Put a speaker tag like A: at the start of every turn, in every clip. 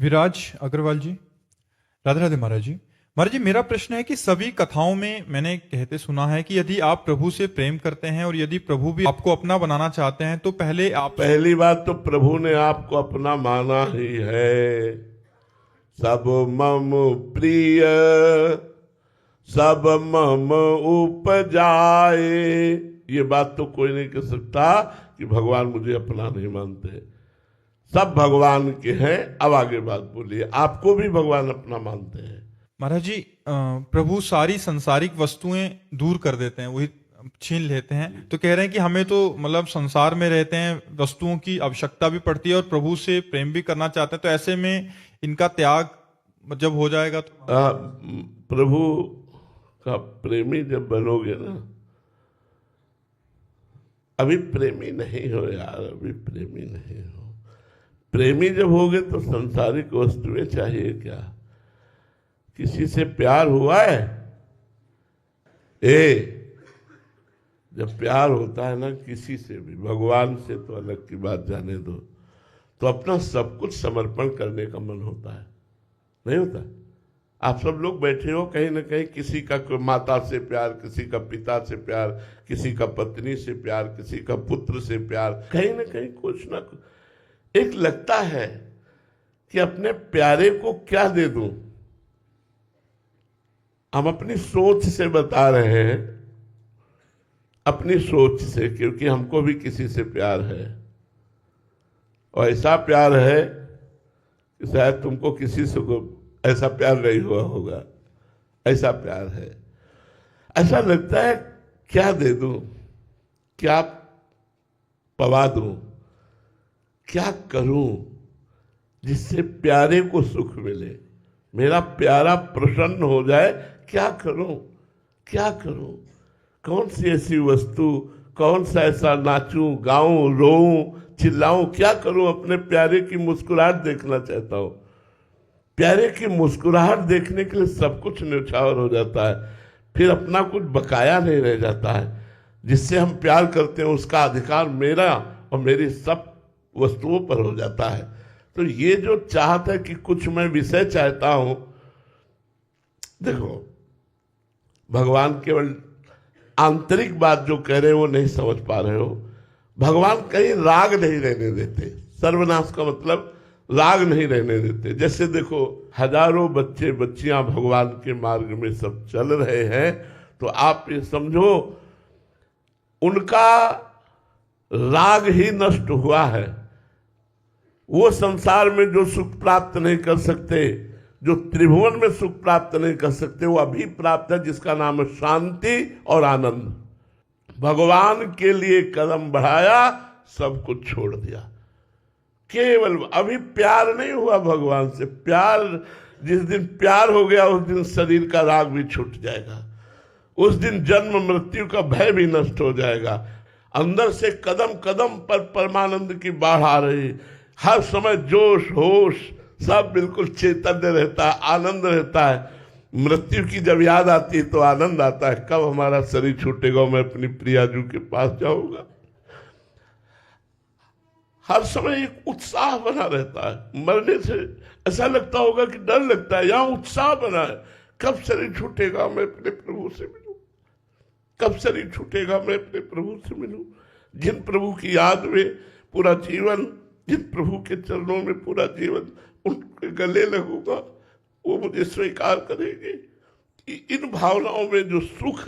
A: विराज अग्रवाल जी, राधे राधे महाराज जी। महाराज जी, मेरा प्रश्न है कि सभी कथाओं में मैंने कहते सुना है कि यदि आप प्रभु से प्रेम करते हैं और यदि प्रभु भी आपको अपना बनाना चाहते हैं तो पहले आप
B: पहली बात तो प्रभु ने आपको अपना माना ही है। सब मम प्रिय सब मम उपजाए, ये बात तो कोई नहीं कह सकता कि भगवान मुझे अपना नहीं मानते। सब भगवान के हैं। अब आगे बात बोलिए, आपको भी भगवान अपना मानते हैं?
A: महाराज जी, प्रभु सारी संसारिक वस्तुएं दूर कर देते हैं, वही छीन लेते हैं। तो कह रहे हैं कि हमें तो मतलब संसार में रहते हैं, वस्तुओं की आवश्यकता भी पड़ती है और प्रभु से प्रेम भी करना चाहते हैं, तो ऐसे में इनका त्याग जब हो जाएगा तो
B: प्रभु का प्रेमी जब बनोगे ना, अभी प्रेमी नहीं हो यार, अभी प्रेमी नहीं हो। प्रेमी जब होगे तो संसारिक वस्तुएं चाहिए क्या? किसी से प्यार हुआ है? जब प्यार होता है ना किसी से भी, भगवान से तो अलग की बात जाने दो, तो अपना सब कुछ समर्पण करने का मन होता है, नहीं होता? आप सब लोग बैठे हो, कहीं ना कहीं किसी का माता से प्यार, किसी का पिता से प्यार, किसी का पत्नी से प्यार, किसी का पुत्र से प्यार, कहीं ना कहीं कुछ ना कुछ एक लगता है कि अपने प्यारे को क्या दे दूं। हम अपनी सोच से बता रहे हैं, अपनी सोच से, क्योंकि हमको भी किसी से प्यार है और ऐसा प्यार है कि शायद तुमको किसी से ऐसा प्यार नहीं हुआ होगा। ऐसा प्यार है, ऐसा लगता है क्या दे दूं, क्या पवा दूं, क्या करूं जिससे प्यारे को सुख मिले, मेरा प्यारा प्रसन्न हो जाए। क्या करूं, क्या करूं? कौन सी ऐसी वस्तु, कौन सा ऐसा नाचूं, गाऊं, रोऊं, चिल्लाऊं, क्या करूं? अपने प्यारे की मुस्कुराहट देखना चाहता हूं। प्यारे की मुस्कुराहट देखने के लिए सब कुछ न्यौछावर हो जाता है, फिर अपना कुछ बकाया नहीं रह जाता है। जिससे हम प्यार करते हैं उसका अधिकार मेरा और मेरी सब वस्तुओं पर हो जाता है। तो ये जो चाहत है कि कुछ मैं विषय चाहता हूं, देखो भगवान केवल आंतरिक बात जो कह रहे हो वो नहीं समझ पा रहे हो। भगवान कहीं राग नहीं रहने देते। सर्वनाश का मतलब राग नहीं रहने देते। जैसे देखो हजारों बच्चे बच्चियां भगवान के मार्ग में सब चल रहे हैं, तो आप ये समझो उनका राग ही नष्ट हुआ है। वो संसार में जो सुख प्राप्त नहीं कर सकते, जो त्रिभुवन में सुख प्राप्त नहीं कर सकते, वो अभी प्राप्त है, जिसका नाम है शांति और आनंद। भगवान के लिए कदम बढ़ाया, सब कुछ छोड़ दिया। केवल अभी प्यार नहीं हुआ भगवान से। प्यार, जिस दिन प्यार हो गया उस दिन शरीर का राग भी छूट जाएगा, उस दिन जन्म मृत्यु का भय भी नष्ट हो जाएगा। अंदर से कदम कदम पर परमानंद की बाढ़ आ रही, हर समय जोश होश सब बिल्कुल चैतन्य रहता है, आनंद रहता है। मृत्यु की जब याद आती है तो आनंद आता है, कब हमारा शरीर छूटेगा, मैं अपनी प्रियाजू के पास जाऊंगा। हर समय एक उत्साह बना रहता है। मरने से ऐसा लगता होगा कि डर लगता है, यहां उत्साह बना है, कब शरीर छूटेगा मैं अपने प्रभु से मिलूं, कब शरीर छूटेगा मैं अपने प्रभु से मिलूं। जिन प्रभु की याद में पूरा जीवन, जिन प्रभु के चरणों में पूरा जीवन उनके गले लगूंगा, वो मुझे स्वीकार करेंगे। इन भावनाओं में जो सुख,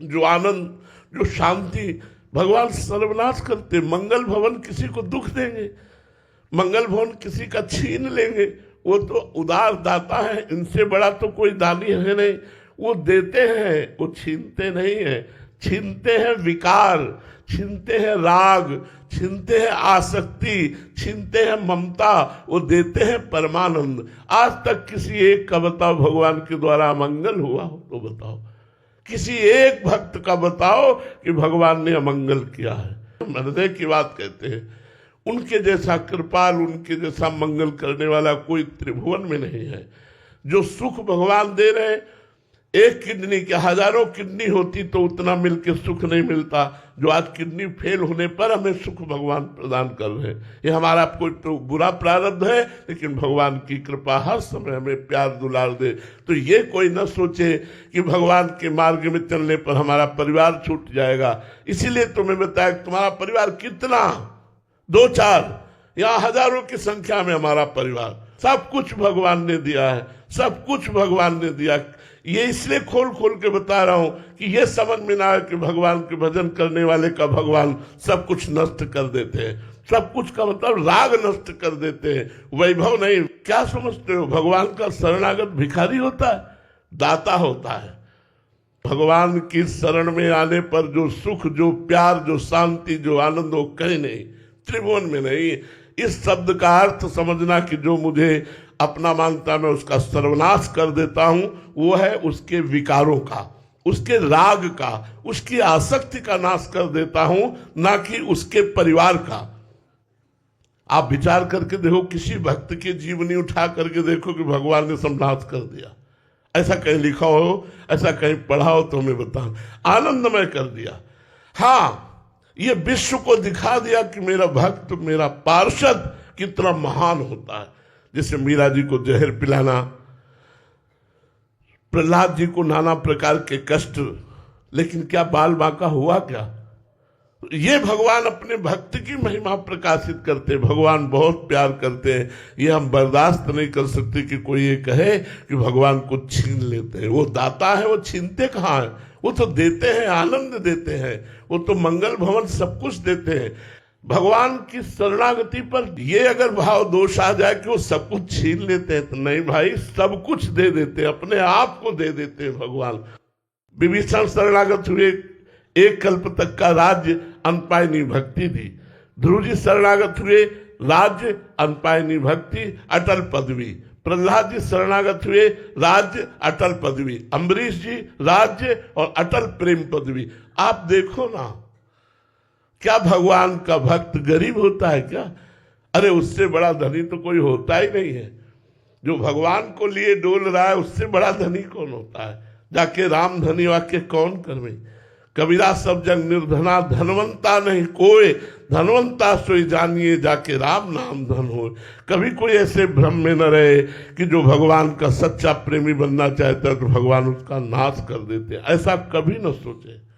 B: जो आनंद, जो शांति, भगवान सर्वनाश करते। मंगल भवन किसी को दुख देंगे, मंगल भवन किसी का छीन लेंगे। वो तो उदार दाता है, इनसे बड़ा तो कोई दानी है नहीं। वो देते हैं, वो छीनते नहीं है। छीनते हैं विकार, छीनते हैं राग, छीनते हैं आसक्ति, छीनते हैं ममता, वो देते हैं परमानंद। आज तक किसी एक का बताओ भगवान के द्वारा मंगल हुआ हो तो बताओ, किसी एक भक्त का बताओ कि भगवान ने अमंगल किया है। हृदय की बात कहते हैं, उनके जैसा कृपाल, उनके जैसा मंगल करने वाला कोई त्रिभुवन में नहीं है। जो सुख भगवान दे रहे, एक किडनी के हजारों किडनी होती तो उतना मिलके सुख नहीं मिलता जो आज किडनी फेल होने पर हमें सुख भगवान प्रदान कर रहे हैं। ये हमारा कोई तो बुरा प्रारब्ध है, लेकिन भगवान की कृपा हर समय हमें प्यार दुलार दे। तो ये कोई न सोचे कि भगवान के मार्ग में चलने पर हमारा परिवार छूट जाएगा। इसीलिए तुम्हें बताया तुम्हारा परिवार कितना, 2-4 या हजारों की संख्या में हमारा परिवार, सब कुछ भगवान ने दिया है, सब कुछ भगवान ने दिया। ये इसलिए खोल खोल के बता रहा हूं कि ये समझ में ना आए कि भगवान के भजन करने वाले का भगवान सब कुछ नष्ट कर देते हैं। सब कुछ का मतलब राग नष्ट कर देते हैं, वैभव नहीं। क्या समझते हो, भगवान का शरणागत भिखारी होता है, दाता होता है। भगवान की शरण में आने पर जो सुख, जो प्यार, जो शांति, जो आनंद, वो कहीं नहीं, त्रिभुवन में नहीं। इस शब्द का अर्थ समझना कि जो मुझे अपना मानता मैं उसका सर्वनाश कर देता हूं, वो है उसके विकारों का, उसके राग का, उसकी आसक्ति का नाश कर देता हूं, ना कि उसके परिवार का। आप विचार करके देखो, किसी भक्त की जीवनी उठा करके देखो कि भगवान ने संनाश कर दिया। ऐसा कहीं लिखा हो, ऐसा कहीं पढ़ा हो तो हमें बताओ। आनंदमय कर दिया। हाँ, ये विश्व को दिखा दिया कि मेरा भक्त, मेरा पार्षद कितना महान होता है। जैसे मीरा जी को जहर पिलाना, प्रहलाद जी को नाना प्रकार के कष्ट, लेकिन क्या बाल बांका हुआ क्या? ये भगवान अपने भक्त की महिमा प्रकाशित करते। भगवान बहुत प्यार करते हैं। ये हम बर्दाश्त नहीं कर सकते कि कोई ये कहे कि भगवान को छीन लेते हैं। वो दाता है, वो छीनते कहाँ है? वो तो देते हैं, आनंद देते हैं, वो तो मंगल भवन सब कुछ देते हैं। भगवान की शरणागति पर ये अगर भाव दोष आ जाए कि वो सब कुछ छीन लेते हैं, तो नहीं भाई, सब कुछ दे देते हैं, अपने आप को दे देते हैं भगवान। विभीषण शरणागत हुए, 1 कल्प तक का राज्य, अनपायनी भक्ति दी। ध्रुव जी शरणागत हुए, राज्य, अनपायनी भक्ति, अटल पदवी। प्रहलाद जी शरणागत हुए, राज्य, अटल पदवी। अम्बरीश जी राज्य और अटल प्रेम पदवी। आप देखो ना, क्या भगवान का भक्त गरीब होता है क्या? अरे उससे बड़ा धनी तो कोई होता ही नहीं है। जो भगवान को लिए डोल रहा है, उससे बड़ा धनी कौन होता है? जाके राम धनी वाक्य कौन करवे। कबीरा सब जग निर्धना, धनवंता नहीं कोई, धनवंता सोई जानिए, जाके राम नाम धन हो। कभी कोई ऐसे भ्रम में न रहे कि जो भगवान का सच्चा प्रेमी बनना चाहता है तो भगवान उसका नाश कर देते। ऐसा कभी न सोचे।